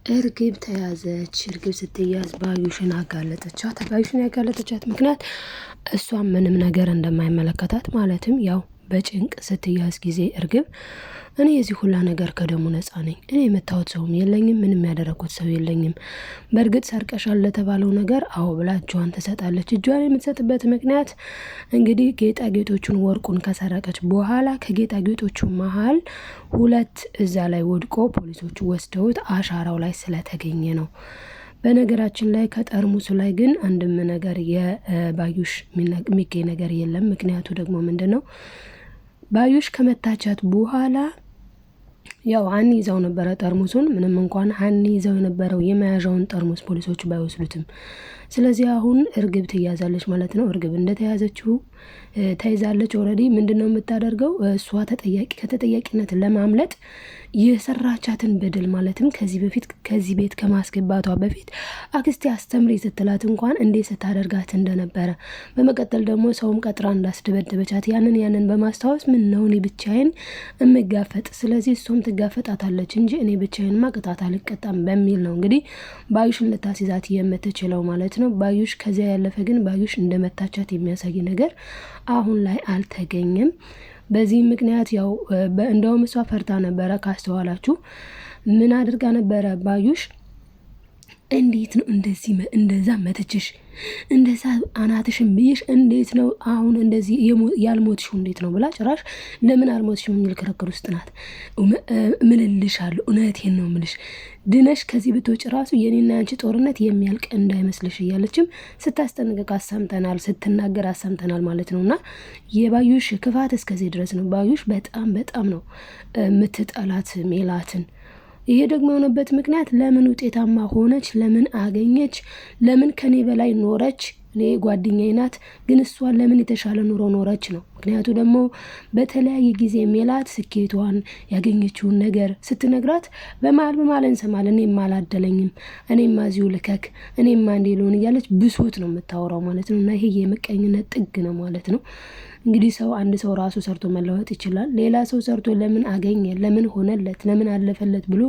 እርግብ ተያዘች። እርግብ ስትያዝ ባዩሽን አጋለጠቻት። ባዩሽን ያጋለጠቻት ምክንያት እሷም ምንም ነገር እንደማይመለከታት ማለትም ያው በጭንቅ ስትያዝ ጊዜ እርግብ እኔ የዚህ ሁላ ነገር ከደሙ ነፃ ነኝ፣ እኔ የመታወት ሰውም የለኝም፣ ምንም ያደረኩት ሰው የለኝም። በእርግጥ ሰርቀሻል ለተባለው ነገር አዎ ብላ እጇን ትሰጣለች። እጇን የምትሰጥበት ምክንያት እንግዲህ ጌጣጌጦቹን ወርቁን ከሰረቀች በኋላ ከጌጣጌጦቹ መሀል ሁለት እዛ ላይ ወድቆ ፖሊሶቹ ወስደውት አሻራው ላይ ስለተገኘ ነው። በነገራችን ላይ ከጠርሙሱ ላይ ግን አንድም ነገር የባዩሽ የሚገኝ ነገር የለም። ምክንያቱ ደግሞ ምንድን ነው? ባዩሽ ከመታቻት በኋላ ያው ሀኒ ይዘው ነበረ ጠርሙሱን። ምንም እንኳን ሀኒ ይዘው የነበረው የመያዣውን ጠርሙስ ፖሊሶቹ ባይወስዱትም፣ ስለዚህ አሁን እርግብ ትያዛለች ማለት ነው። እርግብ እንደተያዘችው ተይዛለች። ኦልሬዲ ምንድነው የምታደርገው? እሷ ከተጠያቂነት ለማምለጥ የሰራቻትን በደል ማለትም ከዚህ በፊት ከዚህ ቤት ከማስገባቷ በፊት አክስቴ አስተምሪ ስትላት እንኳን እንዴት ስታደርጋት እንደነበረ፣ በመቀጠል ደግሞ ሰውም ቀጥራ እንዳስደበደበቻት ያንን በማስታወስ ምን ነው እኔ ብቻዬን እምጋፈጥ፣ ስለዚህ እሷም ትጋፈጣታለች እንጂ እኔ ብቻዬንማ ቅጣት አልቀጣም በሚል ነው እንግዲህ ባዩሽን ልታስይዛት የምትችለው ማለት ነው። ባዩሽ ከዚያ ያለፈ ግን ባዩሽ እንደመታቻት የሚያሳይ ነገር አሁን ላይ አልተገኘም። በዚህ ምክንያት ያው እንደውም እሷ ፈርታ ነበረ። ካስተዋላችሁ ምን አድርጋ ነበረ ባዩሽ? እንዴት ነው እንደዛ መተችሽ፣ እንደዛ አናትሽን ብይሽ እንዴት ነው አሁን እንደዚህ ያልሞትሽው እንዴት ነው ብላ ጭራሽ ለምን አልሞትሽም የሚል ክርክር ውስጥ ናት። ምልልሻለሁ፣ እውነቴን ነው ምልሽ፣ ድነሽ ከዚህ ብትወጪ ራሱ የኔና ያንቺ ጦርነት የሚያልቅ እንዳይመስልሽ እያለችም ስታስጠነቅቅ አሰምተናል፣ ስትናገር አሰምተናል ማለት ነው። እና የባዩሽ ክፋት እስከዚህ ድረስ ነው። ባዩሽ በጣም በጣም ነው የምትጠላት ሜላትን። ይሄ ደግሞ የሆነበት ምክንያት ለምን ውጤታማ ሆነች፣ ለምን አገኘች፣ ለምን ከኔ በላይ ኖረች፣ እኔ ጓደኛዬ ናት ግን እሷ ለምን የተሻለ ኑሮ ኖረች ነው። ምክንያቱ ደግሞ በተለያየ ጊዜ ሜላት ስኬቷን ያገኘችውን ነገር ስትነግራት በመሀል እንሰማለን። እኔም አላደለኝም፣ እኔም እዚሁ ልከክ፣ እኔም አንዴ ልሆን እያለች ብሶት ነው የምታወራው ማለት ነው። እና ይሄ የምቀኝነት ጥግ ነው ማለት ነው። እንግዲህ አንድ ሰው ራሱ ሰርቶ መለወጥ ይችላል። ሌላ ሰው ሰርቶ ለምን አገኘ፣ ለምን ሆነለት፣ ለምን አለፈለት ብሎ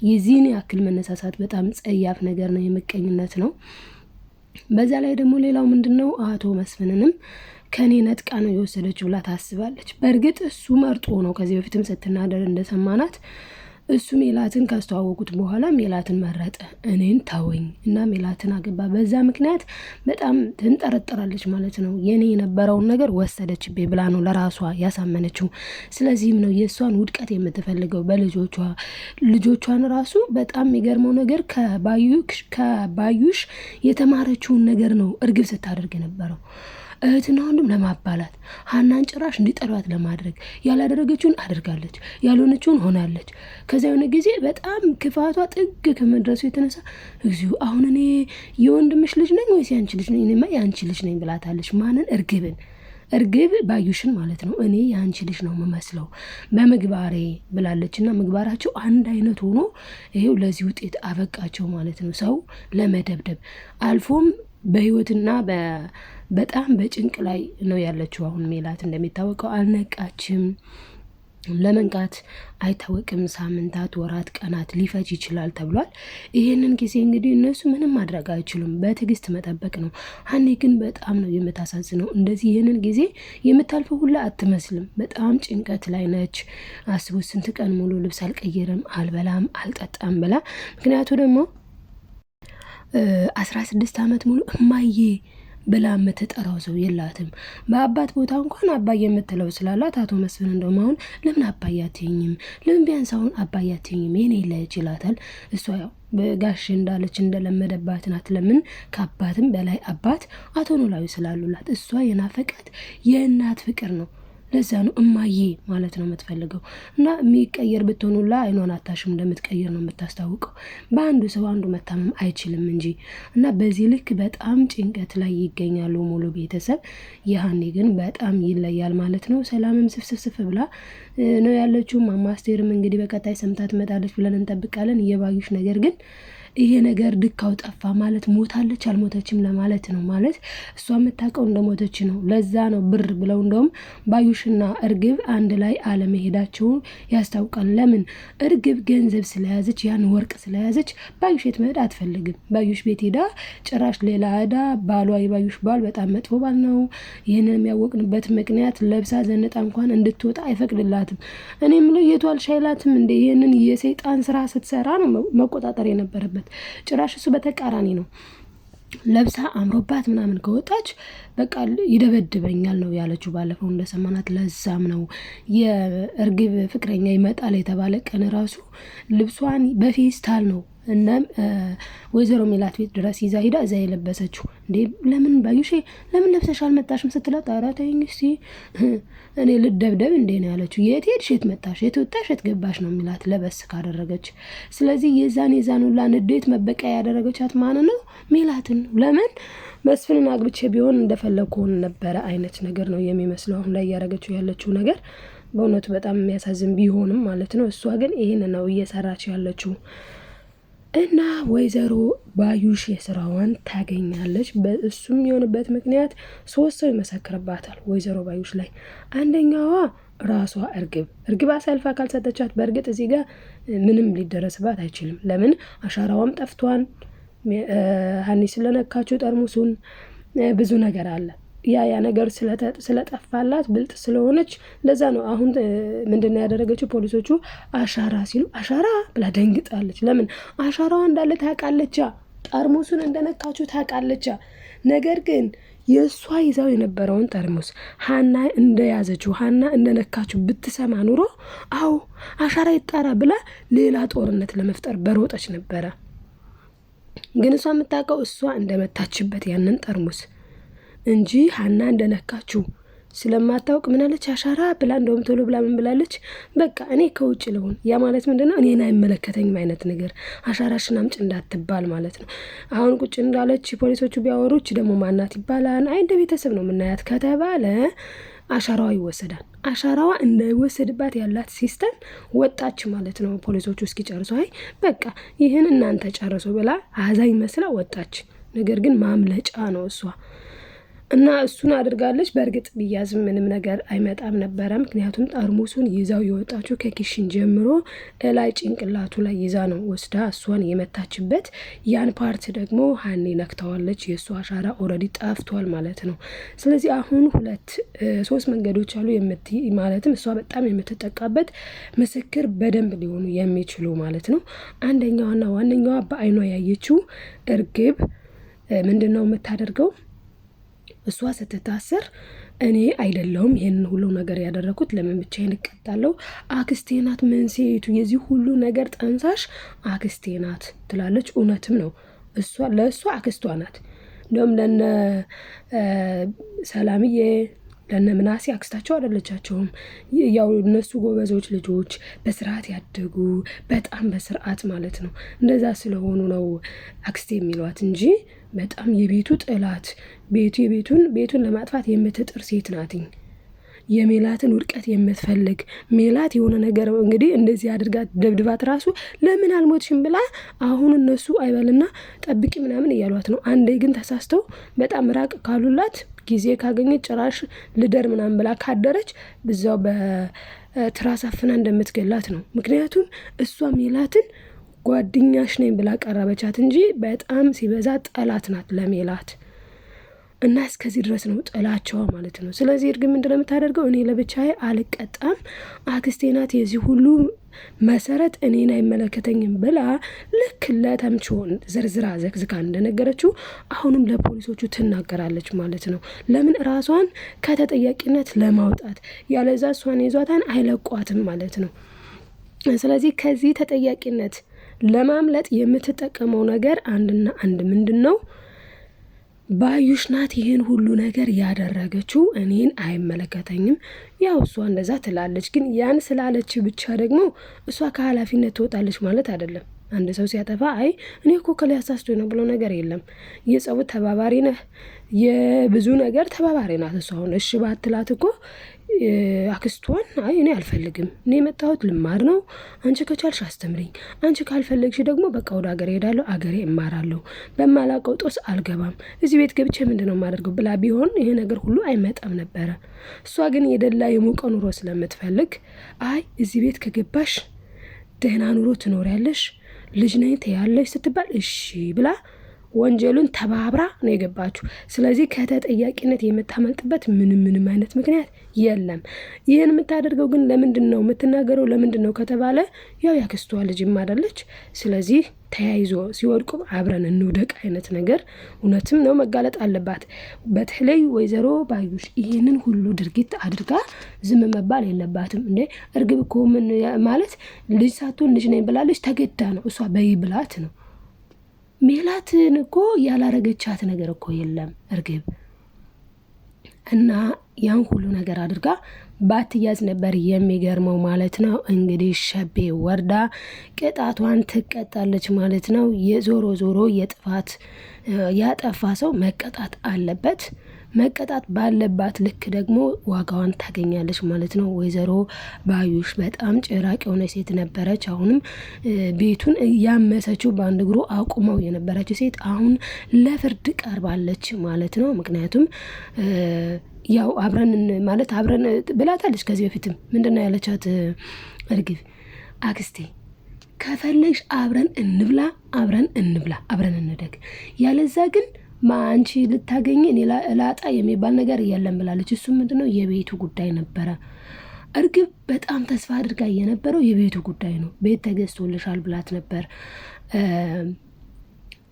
የዚህን ያክል መነሳሳት በጣም ጸያፍ ነገር ነው፣ የምቀኝነት ነው። በዛ ላይ ደግሞ ሌላው ምንድነው? አቶ መስፍንንም ከኔ ነጥቃ ነው የወሰደችው ብላ ታስባለች። በእርግጥ እሱ መርጦ ነው። ከዚህ በፊትም ስትናደር እንደሰማናት እሱ ሜላትን ካስተዋወቁት በኋላ ሜላትን መረጠ፣ እኔን ተወኝ እና ሜላትን አገባ። በዛ ምክንያት በጣም ትንጠረጠራለች ማለት ነው። የኔ የነበረውን ነገር ወሰደችብኝ ብላ ነው ለራሷ ያሳመነችው። ስለዚህም ነው የእሷን ውድቀት የምትፈልገው ልጆቿን ራሱ። በጣም የሚገርመው ነገር ከባዩሽ የተማረችውን ነገር ነው እርግብ ስታደርግ የነበረው። እህትና ወንድም ለማባላት ሀናን ጭራሽ እንዲጠሏት ለማድረግ ያላደረገችውን አድርጋለች፣ ያልሆነችውን ሆናለች። ከዚያ የሆነ ጊዜ በጣም ክፋቷ ጥግ ከመድረሱ የተነሳ እግዚኦ አሁን እኔ የወንድምሽ ልጅ ነኝ ወይስ ያንቺ ልጅ ነኝ? እኔማ ያንቺ ልጅ ነኝ ብላታለች። ማንን? እርግብ ባዩሽን ማለት ነው። እኔ የአንቺ ልጅ ነው የምመስለው በምግባሬ ብላለች። እና ምግባራቸው አንድ አይነት ሆኖ ይሄው ለዚህ ውጤት አበቃቸው ማለት ነው። ሰው ለመደብደብ አልፎም በህይወትና በጣም በጭንቅ ላይ ነው ያለችው አሁን ሜላት። እንደሚታወቀው አልነቃችም። ለመንቃት አይታወቅም፣ ሳምንታት፣ ወራት፣ ቀናት ሊፈጅ ይችላል ተብሏል። ይህንን ጊዜ እንግዲህ እነሱ ምንም ማድረግ አይችሉም፣ በትዕግስት መጠበቅ ነው። ሀኒ ግን በጣም ነው የምታሳዝነው። እንደዚህ ይህንን ጊዜ የምታልፈው ሁላ አትመስልም። በጣም ጭንቀት ላይ ነች። አስቡት፣ ስንት ቀን ሙሉ ልብስ አልቀየርም፣ አልበላም፣ አልጠጣም ብላ። ምክንያቱ ደግሞ 16 ዓመት ሙሉ እማዬ ብላ የምትጠራው ሰው የላትም። በአባት ቦታ እንኳን አባዬ የምትለው ስላላት አቶ መስፍን እንደውም አሁን ለምን አባዬ አትይኝም፣ ለምን ቢያንስ አሁን አባዬ አትይኝም የኔ ልጅ ይላታል። እሷ ያው በጋሽ እንዳለች እንደለመደባት ናት። ለምን ከአባትም በላይ አባት አቶ ኖላዊ ስላሉላት እሷ የናፈቃት የእናት ፍቅር ነው። ለዛ ነው እማዬ ማለት ነው የምትፈልገው። እና የሚቀየር ብትሆኑላ አይኗን አታሽም እንደምትቀየር ነው የምታስታውቀው። በአንዱ ሰው አንዱ መታመም አይችልም እንጂ። እና በዚህ ልክ በጣም ጭንቀት ላይ ይገኛሉ ሙሉ ቤተሰብ። የሀኒ ግን በጣም ይለያል ማለት ነው። ሰላምም ስፍስፍ ብላ ነው ያለችው። ማማ አስቴርም እንግዲህ በቀጣይ ሰምታ ትመጣለች ብለን እንጠብቃለን። የባዩሽ ነገር ግን ይሄ ነገር ድካው ጠፋ ማለት ሞታለች አልሞተችም ለማለት ነው። ማለት እሷ የምታውቀው እንደሞተች ነው። ለዛ ነው ብር ብለው እንደውም ባዩሽና እርግብ አንድ ላይ አለመሄዳቸው ያስታውቃል። ለምን እርግብ ገንዘብ ስለያዘች ያን ወርቅ ስለያዘች ባዩሽ የት መሄድ አትፈልግም። ባዩሽ ቤት ሄዳ ጭራሽ ሌላ ዕዳ ባሏ የባዩሽ ባል በጣም መጥፎ ባል ነው። ይህንን የሚያወቅንበት ምክንያት ለብሳ ዘነጣ እንኳን እንድትወጣ አይፈቅድላትም። እኔ የምለው የቱ አልሻይላትም እንደ ይህንን የሰይጣን ስራ ስትሰራ ነው መቆጣጠር የነበረበት። ጭራሽ እሱ በተቃራኒ ነው። ለብሳ አምሮባት ምናምን ከወጣች በቃ ይደበድበኛል ነው ያለችው ባለፈው እንደሰማናት። ለዛም ነው የእርግብ ፍቅረኛ ይመጣል የተባለ ቀን ራሱ ልብሷን በፌስታል ነው እናም ወይዘሮ ሜላት ቤት ድረስ ይዛ ሂዳ እዛ የለበሰችው። እንዴ ለምን ባዩሼ ለምን ለብሰሽ አልመጣሽም ስትላት ኧረ ተይኝ እስቲ እኔ ልደብደብ እንዴ ነው ያለችው። የት ሄድሽ የት መጣሽ የት ወጣሽ የት ገባሽ ነው የሚላት ለበስ ካደረገች። ስለዚህ የዛን ሁላ ንዴት መበቀያ ያደረገቻት ማን ነው? ሜላትን ነው። ለምን መስፍንን አግብቼ ቢሆን እንደፈለግኩ ሆን ነበረ አይነት ነገር ነው የሚመስለው አሁን ላይ እያደረገችው ያለችው ነገር። በእውነቱ በጣም የሚያሳዝን ቢሆንም ማለት ነው። እሷ ግን ይህን ነው እየሰራች ያለችው። እና ወይዘሮ ባዩሽ የስራዋን ታገኛለች። እሱም የሆነበት ምክንያት 3 ሰው ይመሰክርባታል ወይዘሮ ባዩሽ ላይ። አንደኛዋ ራሷ እርግብ አሳልፋ ካልሰጠቻት በእርግጥ እዚህ ጋር ምንም ሊደረስባት አይችልም። ለምን አሻራዋም ጠፍቷን ሀኒ ስለነካችው ጠርሙሱን ብዙ ነገር አለ። ያ ነገር ስለጠፋላት ብልጥ ስለሆነች ለዛ ነው አሁን ምንድነው ያደረገችው? ፖሊሶቹ አሻራ ሲሉ አሻራ ብላ ደንግጣለች። ለምን አሻራዋ እንዳለ ታውቃለች፣ ጠርሙሱን እንደነካችው ታውቃለች። ነገር ግን የእሷ ይዛው የነበረውን ጠርሙስ ሀና እንደያዘችው ሀና እንደነካችው ብትሰማ ኑሮ አዎ አሻራ ይጣራ ብላ ሌላ ጦርነት ለመፍጠር በሮጠች ነበረ። ግን እሷ የምታውቀው እሷ እንደመታችበት ያንን ጠርሙስ እንጂ ሀና እንደነካችው ስለማታውቅ ምናለች አሻራ ብላ እንደውም ቶሎ ብላ ምን ብላለች? በቃ እኔ ከውጭ ልሆን። ያ ማለት ምንድነው? እኔን አይመለከተኝም አይነት ነገር አሻራሽን አምጪ እንዳትባል ማለት ነው። አሁን ቁጭ እንዳለች ፖሊሶቹ ቢያወሩች ደግሞ ማናት ይባላል? አይ እንደ ቤተሰብ ነው የምናያት ከተባለ አሻራዋ ይወሰዳል። አሻራዋ እንዳይወሰድባት ያላት ሲስተም ወጣች ማለት ነው። ፖሊሶቹ እስኪጨርሱ አይ በቃ ይህን እናንተ ጨርሱ ብላ አዛኝ መስላ ወጣች። ነገር ግን ማምለጫ ነው እሷ እና እሱን አድርጋለች። በእርግጥ ቢያዝም ምንም ነገር አይመጣም ነበረ። ምክንያቱም ጠርሙሱን ይዛው የወጣችው ከኪሽን ጀምሮ ላይ ጭንቅላቱ ላይ ይዛ ነው ወስዳ እሷን የመታችበት። ያን ፓርት ደግሞ ሀኒ ነክተዋለች። የእሱ አሻራ ኦልሬዲ ጠፍቷል ማለት ነው። ስለዚህ አሁን 3 መንገዶች አሉ ማለትም እሷ በጣም የምትጠቃበት ምስክር በደንብ ሊሆኑ የሚችሉ ማለት ነው። አንደኛዋና ዋነኛዋ በአይኗ ያየችው እርግብ ምንድን ነው የምታደርገው? እሷ ስትታሰር እኔ አይደለሁም ይሄንን ሁሉ ነገር ያደረኩት፣ ለምን ብቻዬን እቀጣለሁ? አክስቴ ናት መንስኤቱ፣ የዚህ ሁሉ ነገር ጠንሳሽ አክስቴ ናት ትላለች። እውነትም ነው። ለእሷ አክስቷ ናት። እንደውም ለነ ሰላምዬ ለነ ምናሴ አክስታቸው አይደለቻቸውም። ያው እነሱ ጎበዞች ልጆች በስርዓት ያደጉ በጣም በስርዓት ማለት ነው። እንደዛ ስለሆኑ ነው አክስቴ የሚሏት እንጂ በጣም የቤቱ ጥላት ቤቱን ለማጥፋት የምትጥር ሴት ናትኝ። የሜላትን ውድቀት የምትፈልግ ሜላት የሆነ ነገር እንግዲህ እንደዚህ አድርጋት ደብድባት ራሱ ለምን አልሞትሽም ብላ አሁን እነሱ አይበልና ጠብቂ ምናምን እያሏት ነው። አንዴ ግን ተሳስተው በጣም ራቅ ካሉላት ጊዜ ካገኘች ጭራሽ ልደር ምናምን ብላ ካደረች ብዛው በትራስ አፍና እንደምትገላት ነው። ምክንያቱም እሷ ሜላትን ጓደኛሽ ነኝ ብላ ቀረበቻት እንጂ በጣም ሲበዛ ጠላት ናት ለሜላት። እና እስከዚህ ድረስ ነው ጥላቸዋ ማለት ነው። ስለዚህ እርግብ ምንድነው የምታደርገው? እኔ ለብቻዬ አልቀጣም፣ አክስቴ ናት የዚህ ሁሉ መሰረት፣ እኔን አይመለከተኝም ብላ ልክ ለተምችሆን ዝርዝራ ዘግዝካ እንደነገረችው አሁንም ለፖሊሶቹ ትናገራለች ማለት ነው። ለምን? ራሷን ከተጠያቂነት ለማውጣት፣ ያለዛ እሷን ይዟታን አይለቋትም ማለት ነው። ስለዚህ ከዚህ ተጠያቂነት ለማምለጥ የምትጠቀመው ነገር አንድና አንድ ምንድን ነው? ባዩሽ ናት ይህን ሁሉ ነገር ያደረገችው፣ እኔን አይመለከተኝም። ያው እሷ እንደዛ ትላለች፣ ግን ያን ስላለች ብቻ ደግሞ እሷ ከኃላፊነት ትወጣለች ማለት አይደለም። አንድ ሰው ሲያጠፋ አይ እኔ እኮ ከላይ አሳስቶኝ ነው ብሎ ነገር የለም። የጸቡት ተባባሪ ነህ፣ የብዙ ነገር ተባባሪ ናት እሷ። አሁን እሺ ባትላት እኮ አክስቷን አይ እኔ አልፈልግም፣ እኔ የመጣሁት ልማር ነው፣ አንቺ ከቻልሽ አስተምሪኝ፣ አንቺ ካልፈለግሽ ደግሞ በቃ ወደ ሀገሬ እሄዳለሁ፣ አገሬ እማራለሁ፣ በማላውቀው ጦስ አልገባም፣ እዚህ ቤት ገብቼ ምንድነው የማደርገው ብላ ቢሆን ይሄ ነገር ሁሉ አይመጣም ነበረ። እሷ ግን የደላ የሞቀ ኑሮ ስለምትፈልግ አይ እዚህ ቤት ከገባሽ ደህና ኑሮ ትኖሪያለሽ፣ ልጅ ነኝ ትያለሽ ስትባል እሺ ብላ ወንጀሉን ተባብራ ነው የገባችው። ስለዚህ ከተጠያቂነት የምታመልጥበት ምንም አይነት ምክንያት የለም። ይህን የምታደርገው ግን ለምንድን ነው የምትናገረው? ለምንድን ነው ከተባለ ያው ያክስቷ ልጅም አይደለች። ስለዚህ ተያይዞ ሲወድቁ አብረን እንውደቅ አይነት ነገር እውነትም ነው መጋለጥ አለባት። በተለይ ወይዘሮ ባዩሽ ይህንን ሁሉ ድርጊት አድርጋ ዝም መባል የለባትም። እንዴ እርግብ እኮ ምን ማለት ልጅ ሳትሆን ልጅ ነኝ ብላለች፣ ተገዳ ነው እሷ በይብላት ነው። ሜላትን እኮ ያላረገቻት ነገር እኮ የለም እርግብ። እና ያን ሁሉ ነገር አድርጋ ባትያዝ ነበር የሚገርመው ማለት ነው። እንግዲህ ሸቤ ወርዳ ቅጣቷን ትቀጣለች ማለት ነው። የዞሮ ዞሮ የጥፋት ያጠፋ ሰው መቀጣት አለበት። መቀጣት ባለባት ልክ ደግሞ ዋጋዋን ታገኛለች ማለት ነው። ወይዘሮ ባዩሽ በጣም ጭራቅ የሆነ ሴት ነበረች። አሁንም ቤቱን እያመሰችው በአንድ እግሩ አቁመው የነበረች ሴት አሁን ለፍርድ ቀርባለች ማለት ነው። ምክንያቱም ያው አብረን ማለት አብረን ብላታለች። ከዚህ በፊትም ምንድነው ያለቻት እርግብ አክስቴ ከፈለግሽ አብረን እንብላ፣ አብረን እንደግ፣ ያለዛ ግን አንቺ ልታገኝ እኔ ላጣ የሚባል ነገር የለም ብላለች። እሱ ምንድነው የቤቱ ጉዳይ ነበረ። እርግብ በጣም ተስፋ አድርጋ የነበረው የቤቱ ጉዳይ ነው። ቤት ተገዝቶልሻል ብላት ነበር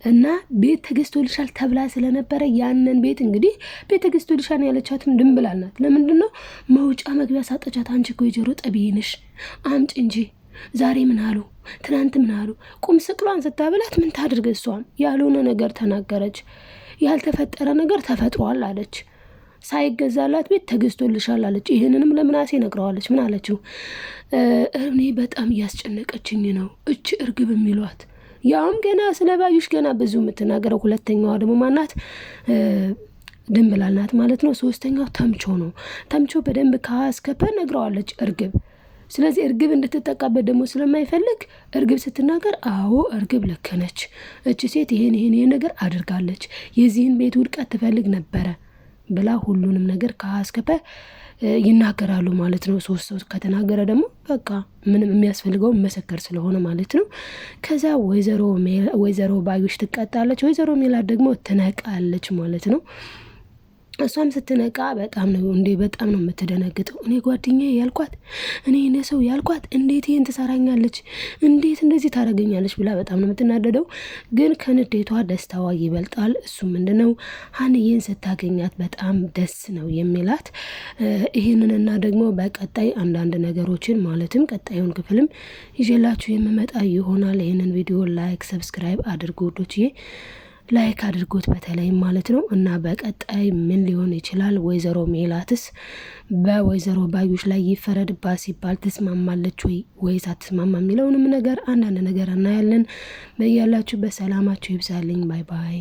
እና ቤት ተገዝቶልሻል ተብላ ስለነበረ ያንን ቤት እንግዲህ ቤት ተገዝቶልሻል ያለቻትም ድንብላል ናት። ለምንድነው መውጫ መግቢያ ሳጠቻት? አንቺ እኮ የጆሮ ጠቢይንሽ አምጪ እንጂ ዛሬ ምን አሉ ትናንት ምን አሉ ቁም ስቅሏን ስታበላት ምን ታድርግ? እሷም ያልሆነ ነገር ተናገረች። ያልተፈጠረ ነገር ተፈጥሯል አለች። ሳይገዛላት ቤት ተገዝቶልሻል አለች። ይህንንም ለምናሴ ነግረዋለች። ምን አለችው? እኔ በጣም እያስጨነቀችኝ ነው እች እርግብ የሚሏት። ያውም ገና ስለ ባዩሽ ገና ብዙ የምትናገረው። ሁለተኛዋ ደግሞ ማናት? ድንብላል ናት ማለት ነው። ሶስተኛው ተምቾ ነው። ተምቾ በደንብ ካስከበ ነግረዋለች እርግብ። ስለዚህ እርግብ እንድትጠቃበት ደግሞ ስለማይፈልግ እርግብ ስትናገር አዎ እርግብ ልክ ነች፣ እች ሴት ይሄን ነገር አድርጋለች፣ የዚህን ቤት ውድቀት ትፈልግ ነበረ ብላ ሁሉንም ነገር ካስከበ ይናገራሉ ማለት ነው። ሶስት ሰው ከተናገረ ደግሞ በቃ ምንም የሚያስፈልገው መሰከር ስለሆነ ማለት ነው። ከዛ ወይዘሮ ባዩሽ ትቀጣለች፣ ወይዘሮ ሜላት ደግሞ ትነቃለች ማለት ነው። እሷም ስትነቃ በጣም ነው የምትደነግጠው። እኔ ጓደኛዬ ያልኳት እኔ ሰው ያልኳት እንዴት ይሄን ትሰራኛለች፣ እንዴት እንደዚህ ታደርገኛለች ብላ በጣም ነው የምትናደደው። ግን ከንዴቷ ደስታዋ ይበልጣል። እሱ ምንድነው ሀንዬን ስታገኛት በጣም ደስ ነው የሚላት። ይህንንና ደግሞ በቀጣይ አንዳንድ ነገሮችን ማለትም ቀጣዩን ክፍልም ይዤላችሁ የምመጣ ይሆናል። ይህንን ቪዲዮ ላይክ፣ ሰብስክራይብ አድርጉ ወዶችዬ፣ ላይክ አድርጎት በተለይም ማለት ነው። እና በቀጣይ ምን ሊሆን ይችላል? ወይዘሮ ሜላትስ በወይዘሮ ባዩሽ ላይ ይፈረድባት ሲባል ትስማማለች ወይስ አትስማማ የሚለውንም ነገር አንዳንድ ነገር እናያለን። በያላችሁ በሰላማችሁ ይብዛልኝ። ባይ ባይ።